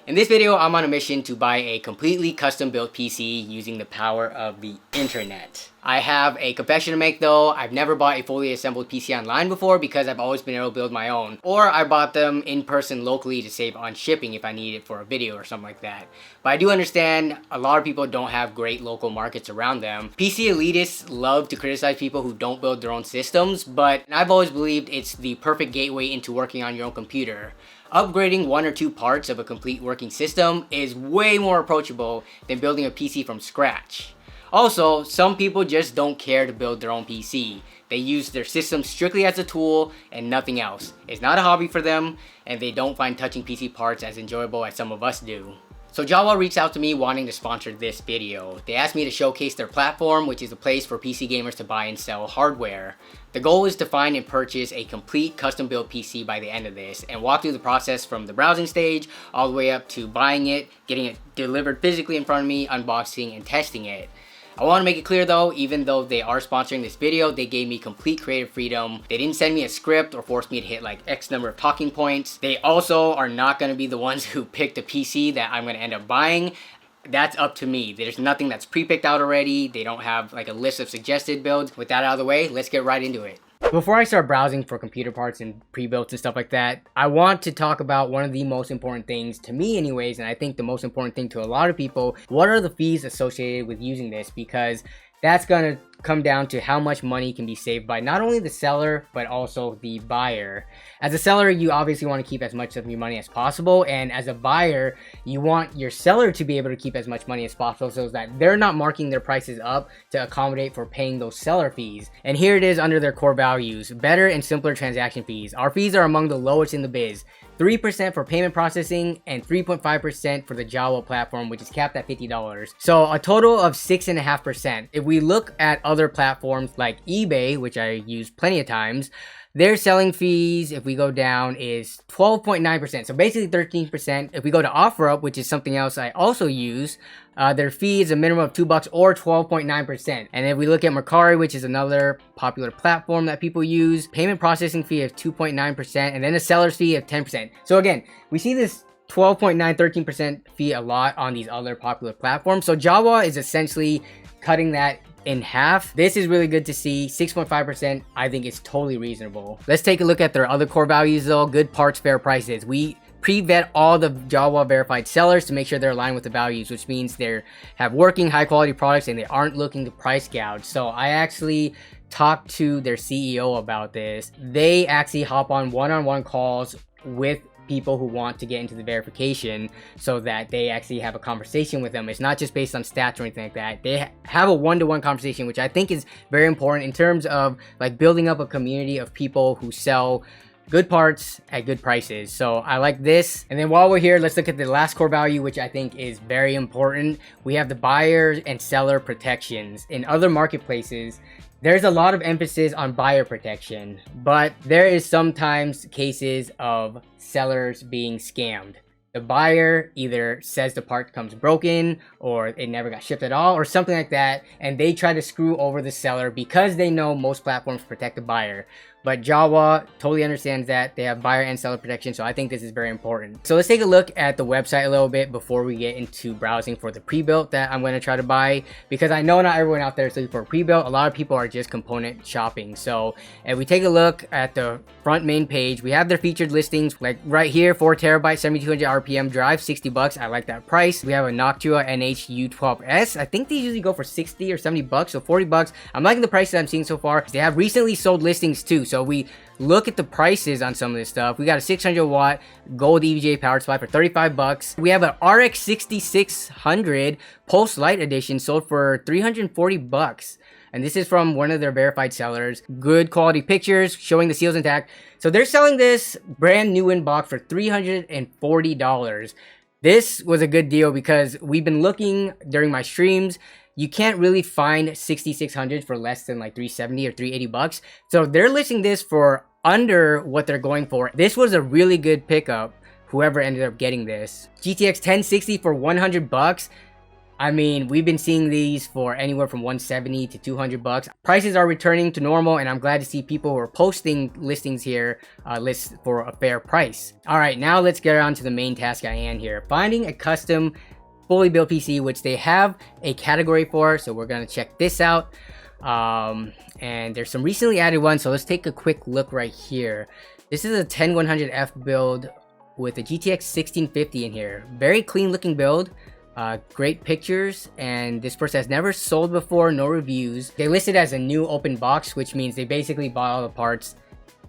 In this video, I'm on a mission to buy a completely custom built PC using the power of the internet. I have a confession to make though. I've never bought a fully assembled PC online before because I've always been able to build my own. Or I bought them in person locally to save on shipping if I need it for a video or something like that. But I do understand a lot of people don't have great local markets around them. PC elitists love to criticize people who don't build their own systems, but I've always believed it's the perfect gateway into working on your own computer. Upgrading one or two parts of a complete working system is way more approachable than building a PC from scratch. Also, some people just don't care to build their own PC. They use their system strictly as a tool and nothing else. It's not a hobby for them, and they don't find touching PC parts as enjoyable as some of us do. So Jawa reached out to me wanting to sponsor this video. They asked me to showcase their platform, which is a place for PC gamers to buy and sell hardware. The goal is to find and purchase a complete custom built PC by the end of this and walk through the process from the browsing stage all the way up to buying it, getting it delivered physically in front of me, unboxing and testing it. I want to make it clear though, even though they are sponsoring this video, they gave me complete creative freedom. They didn't send me a script or force me to hit like X number of talking points. They also are not going to be the ones who pick the PC that I'm going to end up buying. That's up to me. There's nothing that's pre-picked out already. They don't have like a list of suggested builds. With that out of the way, let's get right into it. Before I start browsing for computer parts and pre-builts and stuff like that, I want to talk about one of the most important things to me anyways, and I think the most important thing to a lot of people. What are the fees associated with using this? Because that's gonna come down to how much money can be saved by not only the seller, but also the buyer. As a seller, you obviously want to keep as much of your money as possible. And as a buyer, you want your seller to be able to keep as much money as possible so that they're not marking their prices up to accommodate for paying those seller fees. And here it is under their core values: better and simpler transaction fees. Our fees are among the lowest in the biz. 3% for payment processing and 3.5% for the Jawa platform, which is capped at $50. So a total of 6.5%. If we look at other platforms like eBay, which I use plenty of times, their selling fees, if we go down, is 12.9%. So basically 13%. If we go to OfferUp, which is something else I also use, their fee is a minimum of $2 or 12.9%. And if we look at Mercari, which is another popular platform that people use, payment processing fee of 2.9% and then a seller's fee of 10%. So again, we see this 12.9, 13% fee a lot on these other popular platforms. So Jawa is essentially cutting that in half. This is really good to see. 6.5% I think is totally reasonable. Let's take a look at their other core values though. Good parts, fair prices. We pre-vet all the Jawa verified sellers to make sure they're aligned with the values, which means they have working high quality products and they aren't looking to price gouge. So I actually talked to their CEO about this. They actually hop on one-on-one calls with people who want to get into the verification so that they actually have a conversation with them. It's not just based on stats or anything like that. They have a one-to-one conversation, which I think is very important in terms of like building up a community of people who sell good parts at good prices. So I like this. And then while we're here, let's look at the last core value, which I think is very important. We have the buyer and seller protections. In other marketplaces, there's a lot of emphasis on buyer protection, but there is sometimes cases of sellers being scammed. The buyer either says the part comes broken or it never got shipped at all or something like that, and they try to screw over the seller because they know most platforms protect the buyer. But Jawa totally understands that. They have buyer and seller protection, so I think this is very important. So let's take a look at the website a little bit before we get into browsing for the pre-built that I'm going to try to buy, because I know not everyone out there is looking for a pre-built. A lot of people are just component shopping. So if we take a look at the front main page, we have their featured listings like right here: 4TB 7200 RPM drive, $60. I like that price. We have a Noctua NH-U12S. I think these usually go for 60 or 70 bucks, so $40. I'm liking the prices I'm seeing so far. They have recently sold listings too. So we look at the prices on some of this stuff. We got a 600 watt gold EVGA power supply for $35. We have an RX 6600 Pulse Lite edition sold for $340. And this is from one of their verified sellers. Good quality pictures showing the seals intact. So they're selling this brand new in box for $340. This was a good deal because we've been looking during my streams. You can't really find 6600s for less than like $370 or $380. So they're listing this for under what they're going for. This was a really good pickup, whoever ended up getting this. GTX 1060 for $100. I mean, we've been seeing these for anywhere from 170 to 200 bucks. Prices are returning to normal, and I'm glad to see people who are posting listings here list for a fair price. All right, now let's get on to the main task at hand here. Finding a custom fully built PC, which they have a category for, so we're gonna check this out. And there's some recently added ones, so let's take a quick look right here. This is a 10100F build with a GTX 1650 in here. Very clean looking build. Great pictures, and this person has never sold before, no reviews. They listed as a new open box, which means they basically bought all the parts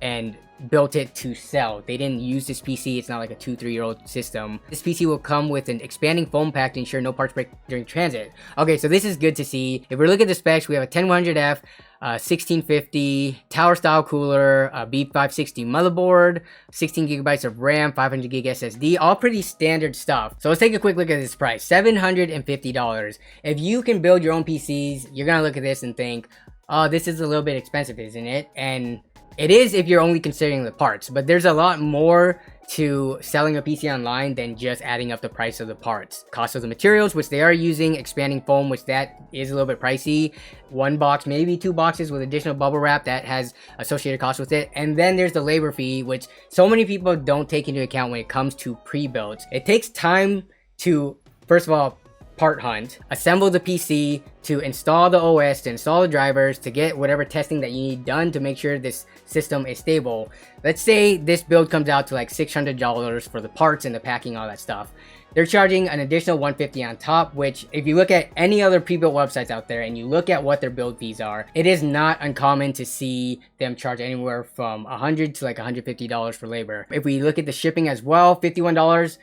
and built it to sell. They didn't use this PC. It's not like a 2-3 year old system. This PC will come with an expanding foam pack to ensure no parts break during transit. Okay, so this is good to see. If we look at the specs, we have a 10100F, 1650 tower style cooler, B560 motherboard, 16 gigabytes of RAM, 500 gig SSD, all pretty standard stuff. So let's take a quick look at this price, $750. If you can build your own PCs, you're gonna look at this and think, oh, this is a little bit expensive, isn't it? And it is if you're only considering the parts, but there's a lot more to selling a PC online than just adding up the price of the parts. Cost of the materials, which they are using, expanding foam, which that is a little bit pricey. One box, maybe 2 boxes with additional bubble wrap that has associated costs with it. And then there's the labor fee, which so many people don't take into account when it comes to pre-builds. It takes time to, first of all, part hunt, assemble the PC, to install the OS, to install the drivers, to get whatever testing that you need done to make sure this system is stable. Let's say this build comes out to like $600 for the parts and the packing, all that stuff. They're charging an additional $150 on top, which if you look at any other pre-built websites out there and you look at what their build fees are, it is not uncommon to see them charge anywhere from $100 to like $150 for labor. If we look at the shipping as well, $51,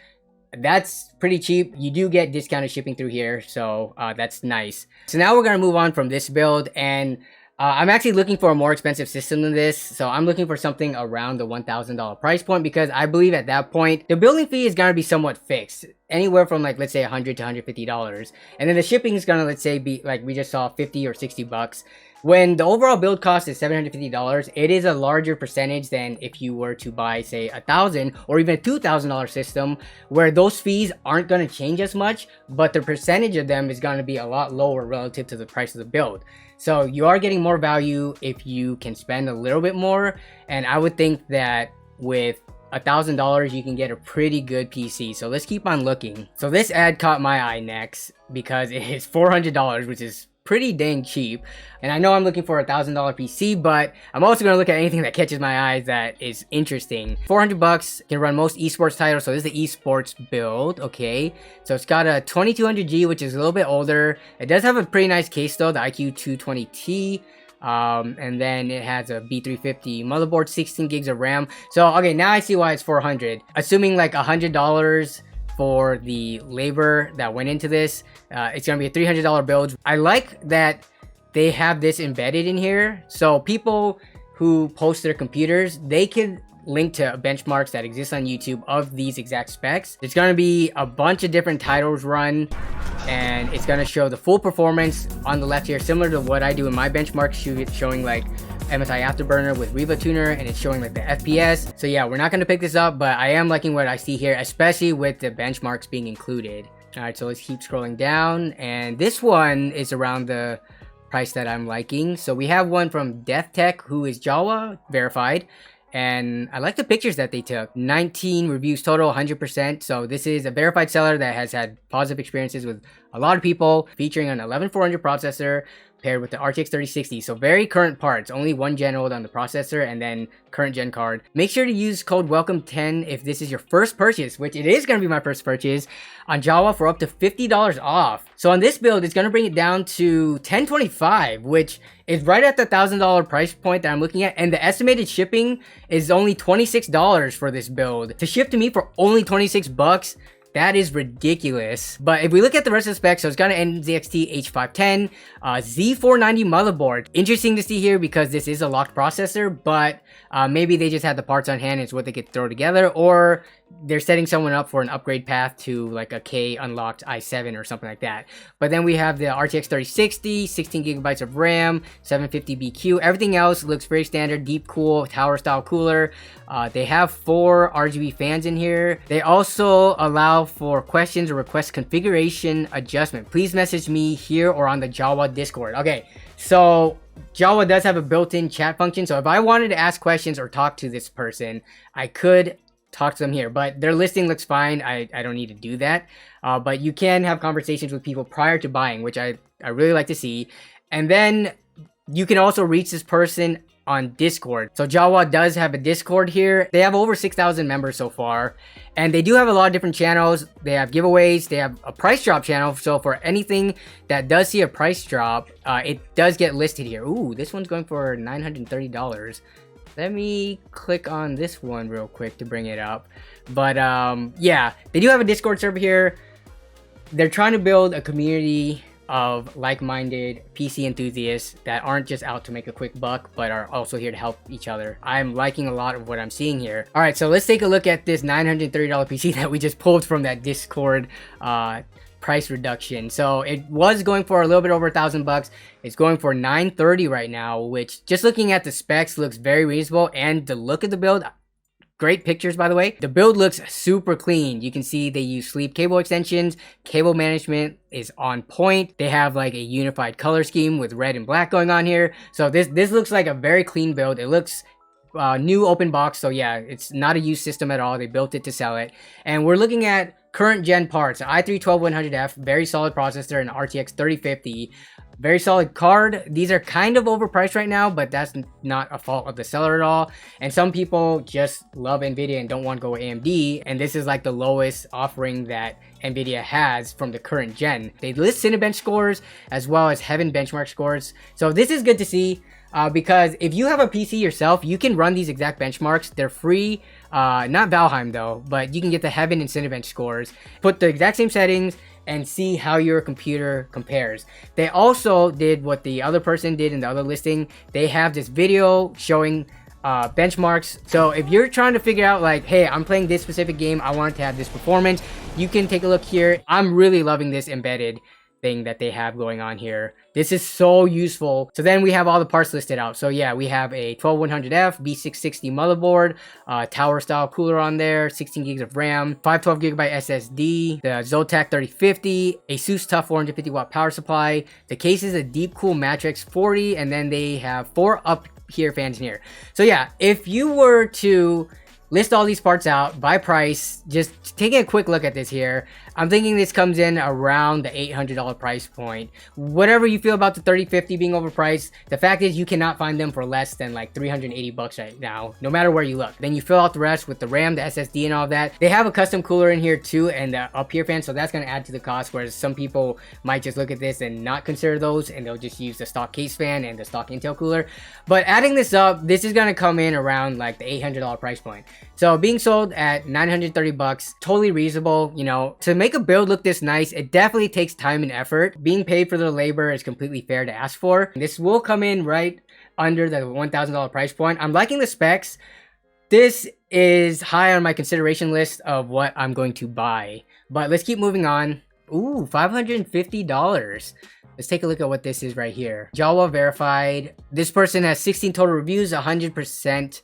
that's pretty cheap. You do get discounted shipping through here, so that's nice. So now we're gonna move on from this build, and I'm actually looking for a more expensive system than this. So I'm looking for something around the $1,000 price point, because I believe at that point the building fee is gonna be somewhat fixed, anywhere from like, let's say $100 to $150, and then the shipping is gonna, let's say, be like we just saw, 50 or 60 bucks. When the overall build cost is $750, it is a larger percentage than if you were to buy, say, $1,000 or even a $2,000 system, where those fees aren't going to change as much, but the percentage of them is going to be a lot lower relative to the price of the build. So you are getting more value if you can spend a little bit more, and I would think that with $1,000 you can get a pretty good PC. So let's keep on looking. So this ad caught my eye next because it is $400, which is pretty dang cheap. And I know I'm looking for a $1,000 PC, but I'm also going to look at anything that catches my eyes that is interesting. 400 bucks can run most esports titles. So this is the esports build. Okay, so it's got a 2200G, which is a little bit older. It does have a pretty nice case though, the IQ220T. And then it has a B350 motherboard, 16 gigs of RAM. So okay, now I see why it's 400. Assuming like $100 for the labor that went into this, it's gonna be a $300 build. I like that they have this embedded in here, so people who post their computers, they can link to benchmarks that exist on YouTube of these exact specs. There's gonna be a bunch of different titles run, and it's gonna show the full performance on the left here, similar to what I do in my benchmark, showing like MSI Afterburner with Reva Tuner, and it's showing like the FPS. So yeah, we're not gonna pick this up, but I am liking what I see here, especially with the benchmarks being included. All right, so let's keep scrolling down, and this one is around the price that I'm liking. So we have one from Death Tech, who is Jawa verified, and I like the pictures that they took. 19 reviews total, 100%. So this is a verified seller that has had positive experiences with a lot of people, featuring an 11400 processor paired with the RTX 3060. So very current parts, only 1 gen old on the processor, and then current gen card. Make sure to use code WELCOME10 if this is your first purchase, which it is going to be my first purchase, on Jawa for up to $50 off. So on this build, it's going to bring it down to $1025, which is right at the $1,000 price point that I'm looking at, and the estimated shipping is only $26 for this build. To ship to me for only 26 bucks, that is ridiculous. But if we look at the rest of the specs, so it's got an NZXT H510, Z490 motherboard. Interesting to see here because this is a locked processor, but maybe they just had the parts on hand and it's what they could throw together, or they're setting someone up for an upgrade path to like a K unlocked i7 or something like that. But then we have the RTX 3060, 16 gigabytes of RAM, 750 BQ. Everything else looks very standard, deep cool, tower style cooler. They have 4 RGB fans in here. They also allow for questions or request configuration adjustment. Please message me here or on the Jawa Discord. Okay, so Jawa does have a built-in chat function. So if I wanted to ask questions or talk to this person, I could talk to them here, but their listing looks fine. I don't need to do that. But you can have conversations with people prior to buying, which I really like to see. And then you can also reach this person on Discord. So Jawa does have a Discord here. They have over 6,000 members so far, and they do have a lot of different channels. They have giveaways. They have a price drop channel. So for anything that does see a price drop, it does get listed here. Ooh, this one's going for $930. Let me click on this one real quick to bring it up. But yeah, they do have a Discord server here. They're trying to build a community of like-minded PC enthusiasts that aren't just out to make a quick buck, but are also here to help each other. I'm liking a lot of what I'm seeing here. All right, so let's take a look at this $930 PC that we just pulled from that Discord price reduction. So it was going for a little bit over $1,000. It's going for $930 right now, which, just looking at the specs, looks very reasonable. And the look of the build, great pictures, by the way. The build looks super clean. You can see they use sleeve cable extensions. Cable management is on point. They have like a unified color scheme with red and black going on here. So this looks like a very clean build. It looks new open box. So yeah, it's not a used system at all. They built it to sell it. And we're looking at current gen parts. i3-12100F, very solid processor, and RTX 3050. Very solid card. These are kind of overpriced right now, but that's not a fault of the seller at all. And some people just love NVIDIA and don't want to go with AMD, and this is like the lowest offering that NVIDIA has from the current gen. They list Cinebench scores as well as Heaven benchmark scores. So this is good to see. Because if you have a PC yourself, you can run these exact benchmarks. They're free, not Valheim though, but you can get the Heaven and Cinebench scores, put the exact same settings, and see how your computer compares. They also did what the other person did in the other listing. They have this video showing benchmarks. So if you're trying to figure out like, hey, I'm playing this specific game, I want it to have this performance, you can take a look here. I'm really loving this embedded thing that they have going on here. This is so useful. So then we have all the parts listed out. So yeah, we have a 12100F B660 motherboard, tower style cooler on there, 16 gigs of RAM, 512GB SSD, the Zotac 3050, ASUS TUF 450 watt power supply. The case is a Deep Cool Matrix 40, and then they have 4 up here fans in here. So yeah, if you were to list all these parts out by price, just taking a quick look at this here, I'm thinking this comes in around the $800 price point. Whatever you feel about the 3050 being overpriced, the fact is you cannot find them for less than like 380 bucks right now, no matter where you look. Then you fill out the rest with the RAM, the SSD, and all that. They have a custom cooler in here too, and the up here fan, so that's going to add to the cost, whereas some people might just look at this and not consider those, and they'll just use the stock case fan and the stock Intel cooler. But adding this up, this is going to come in around like the $800 price point. So being sold at 930 bucks, totally reasonable. You know, to make a build look this nice, it definitely takes time and effort. Being paid for the labor is completely fair to ask for. This will come in right under the $1,000 price point. I'm liking the specs. This is high on my consideration list of what I'm going to buy. But let's keep moving on. Ooh, $550. Let's take a look at what this is right here. Jawa verified. This person has 16 total reviews, 100%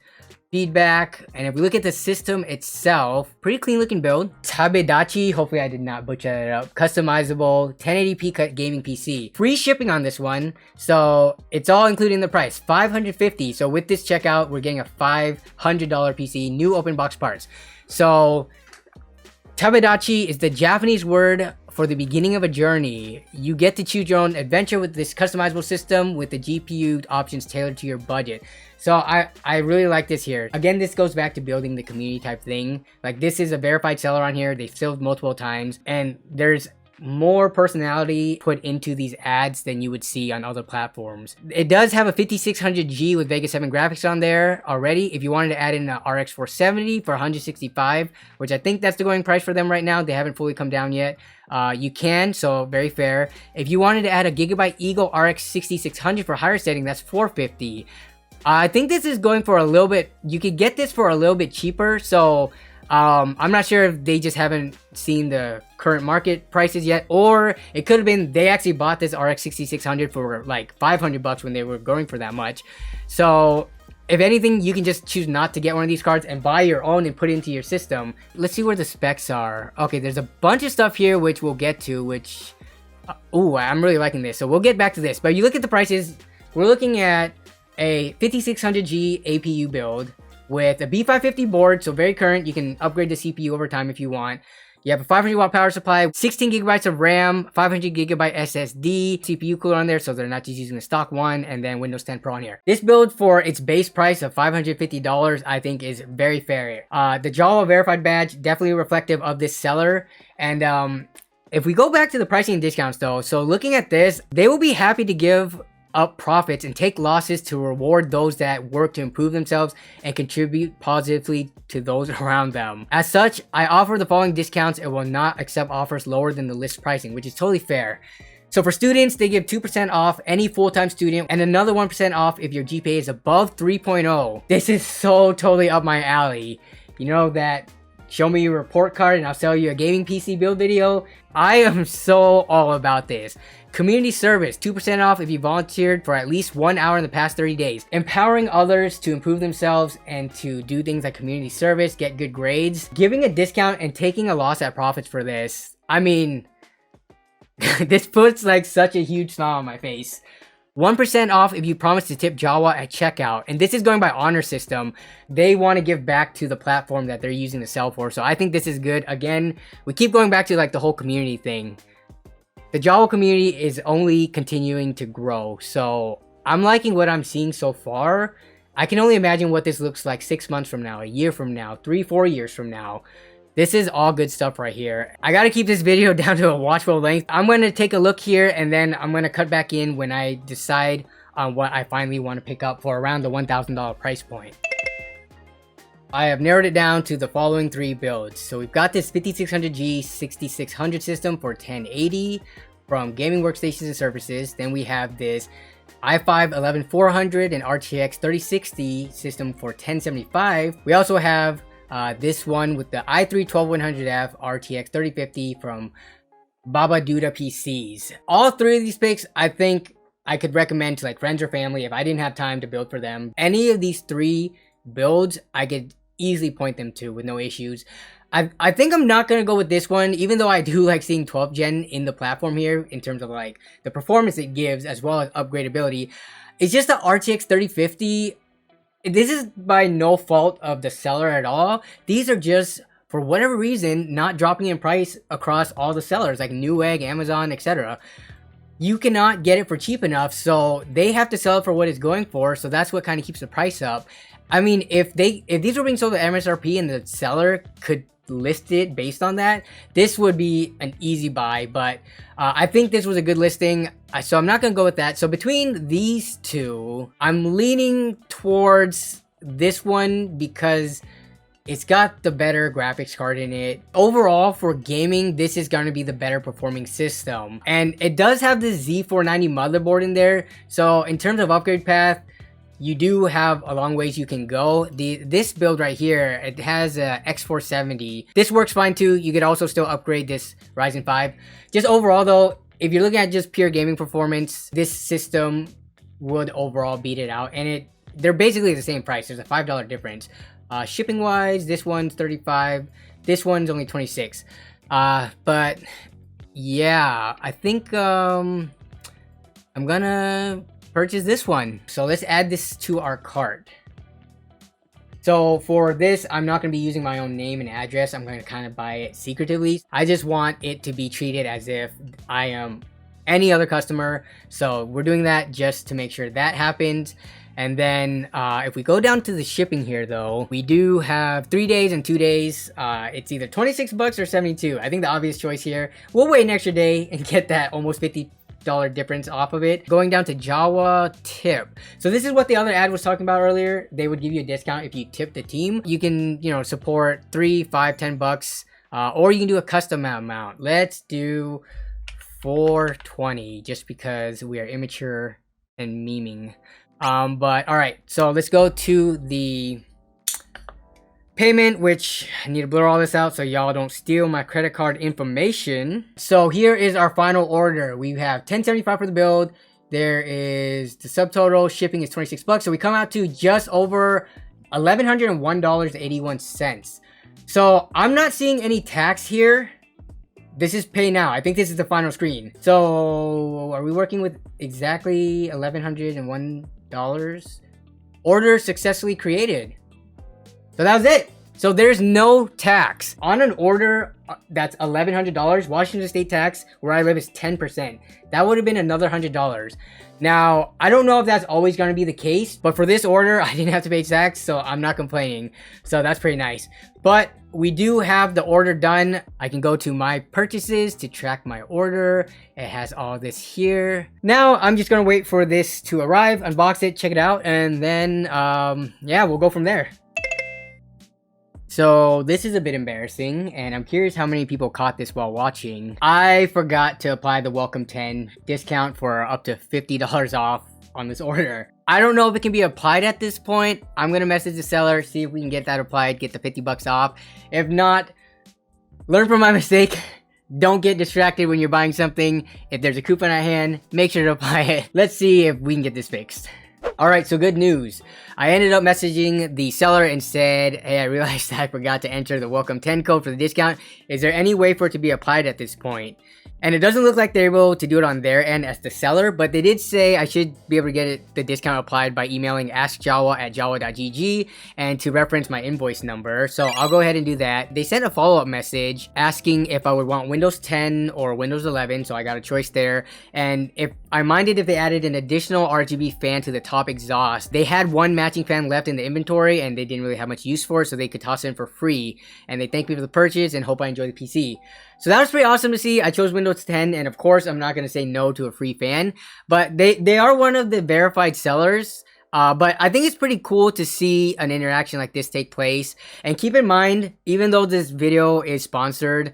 feedback. And if we look at the system itself, pretty clean looking build. Tabedachi, hopefully I did not butcher that up. Customizable 1080p gaming PC. Free shipping on this one. So it's all including the price, $550. So with this checkout, we're getting a $500 PC, new open box parts. So Tabedachi is the Japanese word for the beginning of a journey. You get to choose your own adventure with this customizable system with the GPU options tailored to your budget. So I really like this here. Again, this goes back to building the community type thing. Like, this is a verified seller on here. They've sold multiple times, and there's more personality put into these ads than you would see on other platforms. It does have a 5600G with Vega 7 graphics on there already. If you wanted to add in an RX 470 for 165, which I think that's the going price for them right now, they haven't fully come down yet. You can, so very fair. If you wanted to add a Gigabyte Eagle RX 6600 for higher setting, that's 450. I think this is going for a little bit, you could get this for a little bit cheaper. So I'm not sure if they just haven't seen the current market prices yet, or it could have been they actually bought this RX 6600 for like 500 bucks when they were going for that much. So if anything, you can just choose not to get one of these cards and buy your own and put it into your system. Let's see where the specs are. Okay, there's a bunch of stuff here which we'll get to, which I'm really liking this. So we'll get back to this, but you look at the prices, we're looking at a 5600G APU build with a B550 board, so very current. You can upgrade the CPU over time if you want. You have a 500 watt power supply, 16 gigabytes of RAM, 500 gigabyte SSD, CPU cooler on there, so they're not just using the stock one, and then Windows 10 Pro on here. This build for its base price of $550, I think is very fair. The Jawa verified badge, definitely reflective of this seller. And if we go back to the pricing and discounts though, so looking at this, they will be happy to give up profits and take losses to reward those that work to improve themselves and contribute positively to those around them. As such, I offer the following discounts and will not accept offers lower than the list pricing, which is totally fair. So for students, they give 2% off any full-time student and another 1% off if your GPA is above 3.0. This is so totally up my alley. You know that show me your report card and I'll sell you a gaming PC build video? I am so all about this. Community service, 2% off if you volunteered for at least 1 hour in the past 30 days. Empowering others to improve themselves and to do things like community service, get good grades. Giving a discount and taking a loss at profits for this. I mean, this puts like such a huge smile on my face. 1% off if you promise to tip Jawa at checkout. And this is going by honor system. They want to give back to the platform that they're using to sell for. So I think this is good. Again, we keep going back to like the whole community thing. The Jawa community is only continuing to grow. So I'm liking what I'm seeing so far. I can only imagine what this looks like 6 months from now, a year from now, 3-4 years from now. This is all good stuff right here. I gotta keep this video down to a watchable length. I'm gonna take a look here and then I'm gonna cut back in when I decide on what I finally want to pick up for around the $1,000 price point. I have narrowed it down to the following 3 builds. So we've got this 5600G 6600 system for 1080 from Gaming Workstations and Services. Then we have this i5 11400 and RTX 3060 system for 1075. We also have this one with the i3 12100F RTX 3050 from Baba Duda PCs. All 3 of these picks, I think I could recommend to like friends or family if I didn't have time to build for them. Any of these 3 builds, I could easily point them to with no issues. I think I'm not going to go with this one, even though I do like seeing 12th gen in the platform here in terms of like the performance it gives as well as upgradability. It's just the RTX 3050. This is by no fault of the seller at all. These are just, for whatever reason, not dropping in price across all the sellers like Newegg, Amazon, etc. You cannot get it for cheap enough, so they have to sell it for what it's going for, so that's what kind of keeps the price up. I mean, if these were being sold at MSRP and the seller could list it based on that, this would be an easy buy, but I think this was a good listing, so I'm not going to go with that. So between these 2, I'm leaning towards this one because it's got the better graphics card in it. Overall, for gaming, this is going to be the better performing system. And it does have the Z490 motherboard in there, so in terms of upgrade path, you do have a long ways you can go. This build right here, it has a X470. This works fine too. You could also still upgrade this Ryzen 5. Just overall though, if you're looking at just pure gaming performance, this system would overall beat it out. And they're basically the same price. There's a $5 difference. Shipping wise, this one's $35. This one's only $26. But yeah, I think I'm gonna purchase this one. So let's add this to our cart. So for this, I'm not going to be using my own name and address. I'm going to kind of buy it secretively. I just want it to be treated as if I am any other customer. So we're doing that just to make sure that happens. And then if we go down to the shipping here though, we do have 3 days and 2 days. It's either 26 bucks or 72. I think the obvious choice here. We'll wait an extra day and get that almost $50 difference off of it. Going down to Jawa tip. So this is what the other ad was talking about earlier. They would give you a discount if you tip the team. You can, support 3, 5, 10 bucks, or you can do a custom amount. Let's do 420 just because we are immature and memeing. But all right, so let's go to the payment, which I need to blur all this out so y'all don't steal my credit card information. So here is our final order. We have $10.75 for the build. There is the subtotal, shipping is 26 bucks. So we come out to just over $1,101.81. So I'm not seeing any tax here. This is pay now. I think this is the final screen. So are we working with exactly $1,101? Order successfully created. So that was it. So there's no tax. On an order that's $1,100, Washington state tax where I live is 10%. That would have been another $100. Now, I don't know if that's always going to be the case, but for this order, I didn't have to pay tax, so I'm not complaining. So that's pretty nice. But we do have the order done. I can go to my purchases to track my order. It has all this here. Now, I'm just going to wait for this to arrive, unbox it, check it out, and then, yeah, we'll go from there. So this is a bit embarrassing, and I'm curious how many people caught this while watching. I forgot to apply the Welcome 10 discount for up to $50 off on this order. I don't know if it can be applied at this point. I'm gonna message the seller, see if we can get that applied, get the 50 bucks off. If not, learn from my mistake. Don't get distracted when you're buying something. If there's a coupon at hand, make sure to apply it. Let's see if we can get this fixed. Alright, so good news. I ended up messaging the seller and said, hey, I realized I forgot to enter the Welcome 10 code for the discount. Is there any way for it to be applied at this point? And it doesn't look like they're able to do it on their end as the seller, but they did say I should be able to get the discount applied by emailing askjawa@jawa.gg and to reference my invoice number. So I'll go ahead and do that. They sent a follow-up message asking if I would want Windows 10 or Windows 11, so I got a choice there. And if I minded if they added an additional RGB fan to the top exhaust. They had one matching fan left in the inventory and they didn't really have much use for it, so they could toss it in for free. And they thanked me for the purchase and hope I enjoy the PC. So that was pretty awesome to see. I chose Windows 10, and of course, I'm not going to say no to a free fan. But they are one of the verified sellers. But I think it's pretty cool to see an interaction like this take place. And keep in mind, even though this video is sponsored,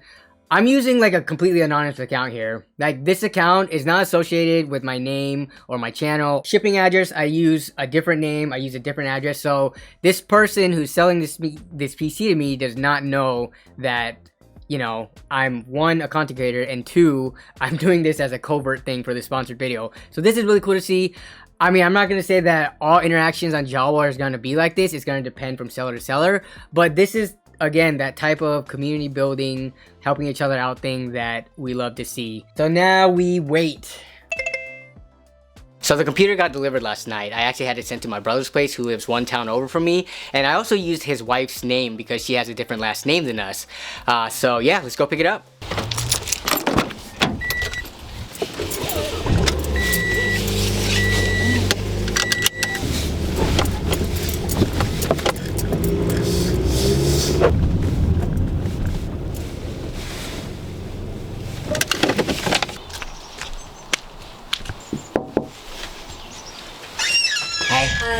I'm using like a completely anonymous account here. Like this account is not associated with my name or my channel. Shipping address, I use a different name. I use a different address. So this person who's selling this PC to me does not know that, you know, I'm one, a content creator, and two, I'm doing this as a covert thing for the sponsored video. So this is really cool to see. I mean, I'm not going to say that all interactions on Jawa is going to be like this. It's going to depend from seller to seller. But this is, again, that type of community building, helping each other out thing that we love to see. So now we wait. So the computer got delivered last night. I actually had it sent to my brother's place who lives one town over from me. And I also used his wife's name because she has a different last name than us. So yeah, let's go pick it up.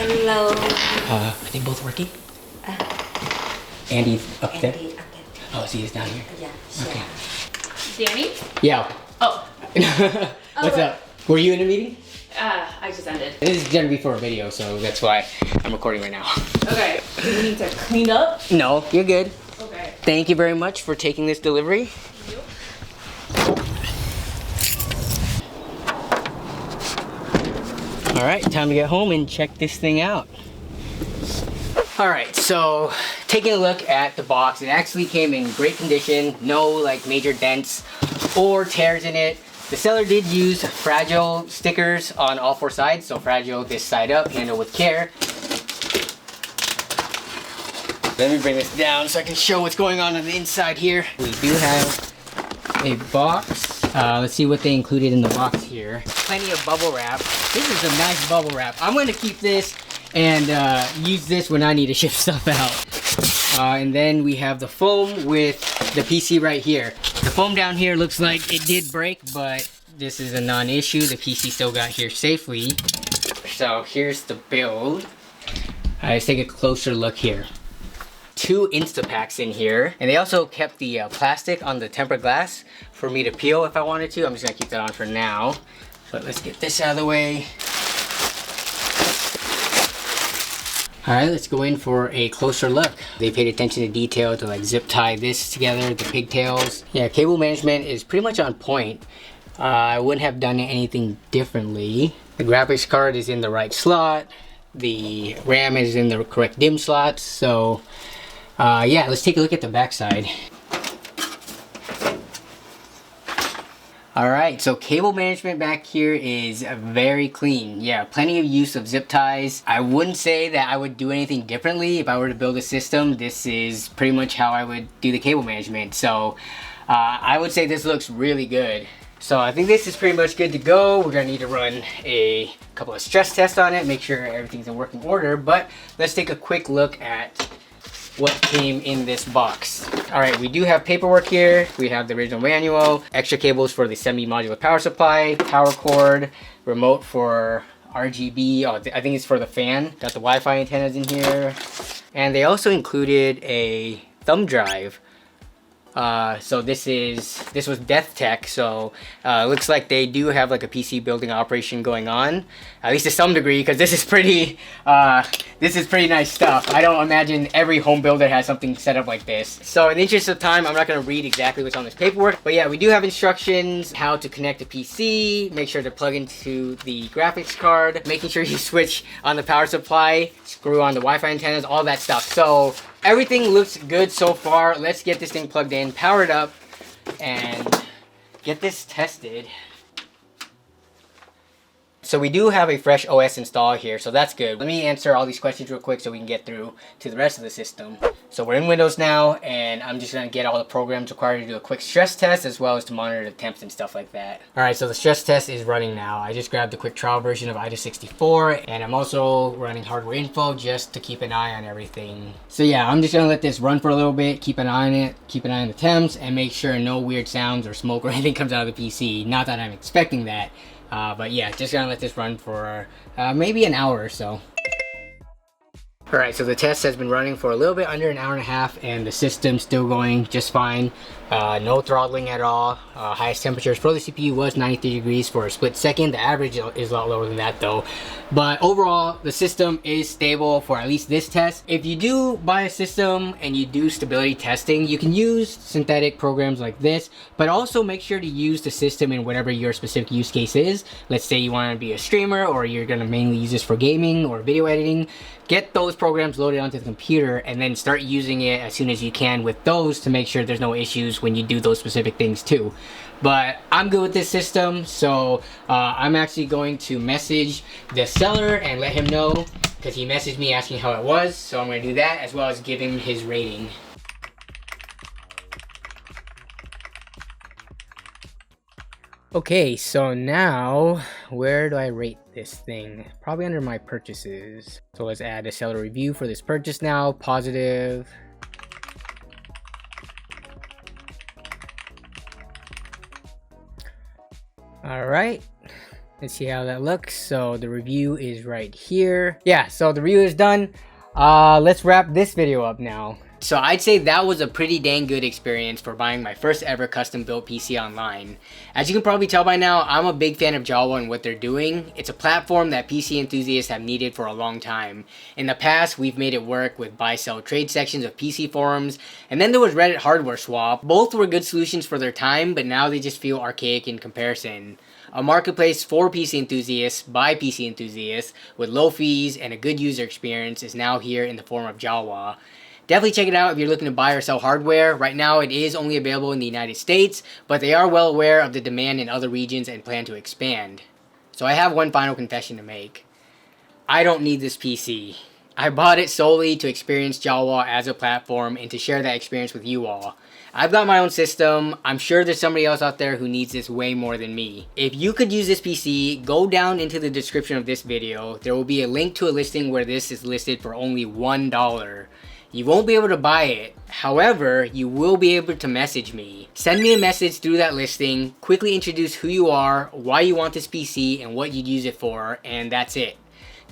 Hello. Are they both working? Andy's up there? Andy, okay. Oh, so he's down here? Yeah. Okay. Danny? Yeah. Oh. What's up? Were you in a meeting? I just ended. This is gonna be for a video, so that's why I'm recording right now. Okay. Do we need to clean up? No, you're good. Okay. Thank you very much for taking this delivery. Thank you. All right, time to get home and check this thing out. All right, so taking a look at the box, it actually came in great condition. No like major dents or tears in it. The seller did use fragile stickers on all four sides. So fragile this side up, handle with care. Let me bring this down so I can show what's going on the inside here. We do have a box. Let's see what they included in the box here. Plenty of bubble wrap. This is some nice bubble wrap. I'm going to keep this and use this when I need to ship stuff out. And then we have the foam with the PC right here. The foam down here looks like it did break, but this is a non-issue. The PC still got here safely. So here's the build. Let's take a closer look here. 2 Instapacks in here, and they also kept the plastic on the tempered glass for me to peel if I wanted to. I'm just gonna keep that on for now. But let's get this out of the way. Alright, let's go in for a closer look. They paid attention to detail to like zip tie this together, the pigtails. Yeah, cable management is pretty much on point. I wouldn't have done anything differently. The graphics card is in the right slot. The RAM is in the correct DIMM slots. So yeah, let's take a look at the backside. Alright, so cable management back here is very clean. Yeah, plenty of use of zip ties. I wouldn't say that I would do anything differently if I were to build a system. This is pretty much how I would do the cable management. So I would say this looks really good. So I think this is pretty much good to go. We're gonna need to run a couple of stress tests on it, make sure everything's in working order. But let's take a quick look at what came in this box. All right, we do have paperwork here. We have the original manual, extra cables for the semi-modular power supply, power cord, remote for RGB. Oh, I think it's for the fan. Got the Wi-Fi antennas in here. And they also included a thumb drive. So this was Death Tech, so it looks like they do have like a PC building operation going on, at least to some degree, because this is pretty nice stuff. I don't imagine every home builder has something set up like this. So in the interest of time, I'm not going to read exactly what's on this paperwork, but yeah, we do have instructions how to connect a PC, make sure to plug into the graphics card, making sure you switch on the power supply, screw on the Wi-Fi antennas, all that stuff. So everything looks good so far. Let's get this thing plugged in, powered up, and get this tested. So we do have a fresh OS install here, so that's good. Let me answer all these questions real quick so we can get through to the rest of the system. So we're in Windows now, and I'm just gonna get all the programs required to do a quick stress test, as well as to monitor the temps and stuff like that. All right, so the stress test is running now. I just grabbed the quick trial version of IDA64, and I'm also running hardware info just to keep an eye on everything. So yeah, I'm just gonna let this run for a little bit, keep an eye on it, keep an eye on the temps, and make sure no weird sounds or smoke or anything comes out of the PC. Not that I'm expecting that. But yeah, just gonna let this run for maybe an hour or so. Alright, so the test has been running for a little bit under an hour and a half, and the system's still going just fine. No throttling at all. Highest temperatures for the CPU was 93 degrees for a split second. The average is a lot lower than that though. But overall, the system is stable for at least this test. If you do buy a system and you do stability testing, you can use synthetic programs like this, but also make sure to use the system in whatever your specific use case is. Let's say you want to be a streamer, or you're going to mainly use this for gaming or video editing. Get those programs loaded onto the computer and then start using it as soon as you can with those to make sure there's no issues when you do those specific things too. But I'm good with this system, so I'm actually going to message the seller and let him know, because he messaged me asking how it was. So I'm going to do that, as well as give him his rating. Okay, so now where do I rate this thing? Probably under my purchases. So let's add a seller review for this purchase now. Positive. All right, let's see how that looks. So the review is right here. Yeah, so the review is done. Let's wrap this video up now. So I'd say that was a pretty dang good experience for buying my first ever custom built PC online. As you can probably tell by now, I'm a big fan of Jawa and what they're doing. It's a platform that PC enthusiasts have needed for a long time. In the past, we've made it work with buy-sell trade sections of PC forums, and then there was Reddit Hardware Swap. Both were good solutions for their time, but now they just feel archaic in comparison. A marketplace for PC enthusiasts by PC enthusiasts with low fees and a good user experience is now here in the form of Jawa. Definitely check it out if you're looking to buy or sell hardware. Right now it is only available in the United States, but they are well aware of the demand in other regions and plan to expand. So I have one final confession to make. I don't need this PC. I bought it solely to experience Jawa as a platform and to share that experience with you all. I've got my own system. I'm sure there's somebody else out there who needs this way more than me. If you could use this PC, go down into the description of this video. There will be a link to a listing where this is listed for only $1. You won't be able to buy it. However, you will be able to message me. Send me a message through that listing, quickly introduce who you are, why you want this PC, and what you'd use it for, and that's it.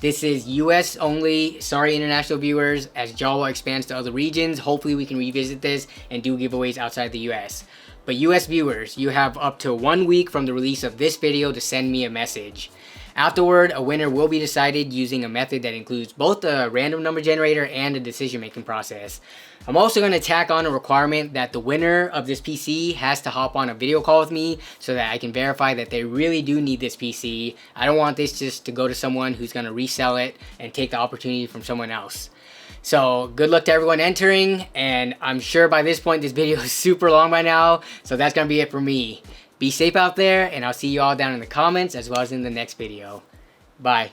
This is US only. Sorry international viewers, as Jawa expands to other regions, hopefully we can revisit this and do giveaways outside the US. But US viewers, you have up to 1 week from the release of this video to send me a message. Afterward, a winner will be decided using a method that includes both a random number generator and a decision-making process. I'm also going to tack on a requirement that the winner of this PC has to hop on a video call with me so that I can verify that they really do need this PC. I don't want this just to go to someone who's going to resell it and take the opportunity from someone else. So good luck to everyone entering, and I'm sure by this point this video is super long by now, so that's going to be it for me. Be safe out there, and I'll see you all down in the comments as well as in the next video. Bye.